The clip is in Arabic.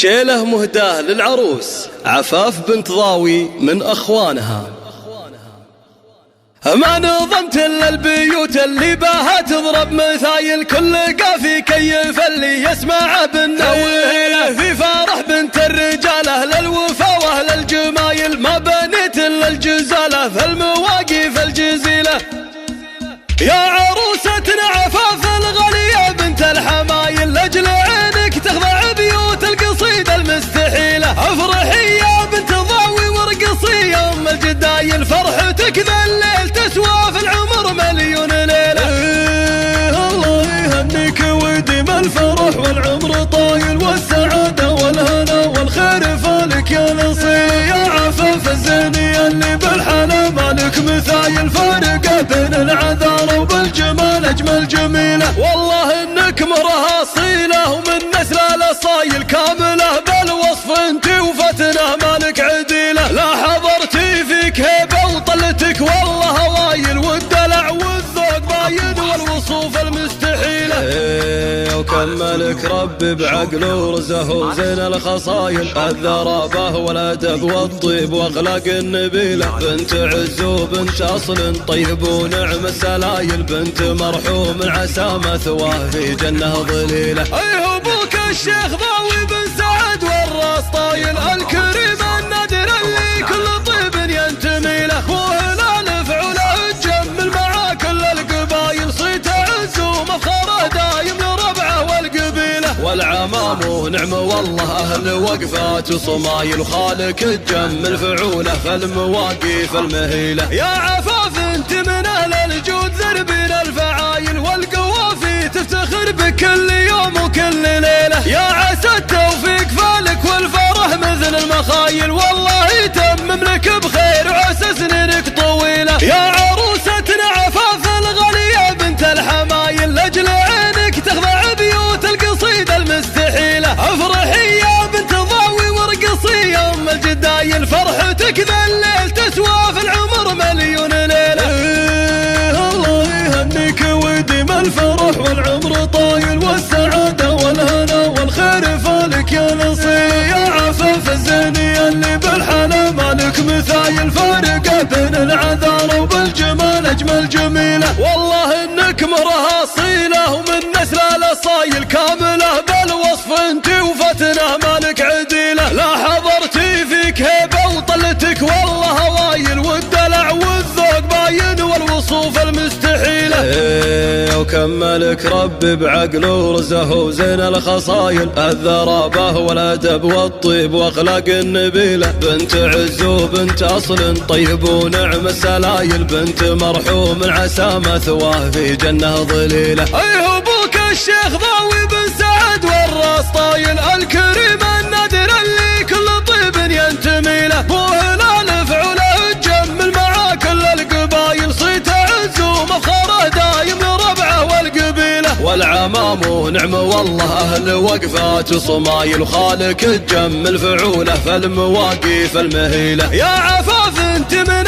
شيله مهداه للعروس عفاف بنت ضاوي من أخوانها. ما نظمت إلا البيوت اللي باها تضرب مثايل، كل قافي كيف اللي يسمع بالنويله. في فرح بنت الرجال أهل الوفا وأهل الجمايل، ما بنيت إلا الجزالة في المواقف الجزيلة. يا عروستنا عفاف الغالية بنت الحمايل، لأجل عينك تخضع بيوت القصيدة المستحيلة. افرحي يا بنت ضاوي وارقصي يا ام الجدايل، فرحتك ذا الليل تسوى في العمر مليون ليلة. الله يهنيك ويديم الفرح والعمر طايل، والسعادة والهنا والخير فالك يا نصير. يا عفاف الزيني اللي بالحلا مالك مثايل، فارقة بين العذارى وبالجمال أجمل جميلة. والله إنك مرها أصيلة ومن نسل الأصايل كاملة، بالوصف انت وفتنة مالك عديلة. لا حضرتي فيك هيبة وطلتك والله هوايل، والدلع والذوق باين والوصوف المستحيلة. وكملك ربي بعقله ورزه وزين الخصايل، الذرابة والأدب والطيب وأخلاق النبيلة. بنت عز وبنت أصل طيب ونعم السلايل، بنت مرحوم عسى مثواه في جنة ظليلة. أيه أبوك الشيخ ضاوي بن سعد والراس طايل، الكريم النادر اللي كل طيب ينتمي له. وهلال فعله تجمل مع كل القبايل، صيت عز ومفخره دايم لربعه والقبيله. والعمام ونعم والله أهل وقفات وصمايل، وخالك تجمل فعوله في المواقف المهيلة. يا عفاف انت من أهل الجود ذربين الفعايل، والقوافي تفتخر بكل يوم وكل ليلة. يا عسى التوفيق فالك والفرح مثل المخايل، والله يتمم لك بخير وعسى سنينك طويلة. يا عروستنا عفاف الغالية بنت الحمايل، لأجل عينك تخضع بيوت القصيدة المستحيلة. افرحي يا بنت ضاوي وارقصي يا ام الجدايل، فرحتك ذا الليل تسوى في العمر مليون ليلة. الله يهنيك ويديم الفرح والعمر طايل، والسعادة والهنا والخير فالك يا نصير. يا عفاف الزيني اللي بالحلا مالك مثايل، فارقة بين العذارى وبالجمال أجمل جميلة. والله إنك مرها أصيلة ومن نسل الأصايل كاملة، بالوصف انت وفتنة مالك عديلة. لا حضرتي فيك هيبة وطلتك والله هوايل، والدلع والذوق باين والوصوف المستحيلة. وكملك ربي بعقله ورزه وزين الخصايل، الذرابة والأدب والطيب وأخلاق النبيلة. بنت عز وبنت أصل طيب ونعم السلايل، بنت مرحوم عسى مثواه في جنة ظليلة. أيه أبوك الشيخ ضاوي بن سعد والراس طايل، الكريم النادر اللي كل طيب ينتمي له. وهلال فعله تجمل مع كل القبايل، صيت عز ومفخره دايم لربعه والقبيله. والعمام ونعم والله أهل وقفات وصمايل، وخالك تجمل فعوله في المواقف المهيلة. يا عفاف انت من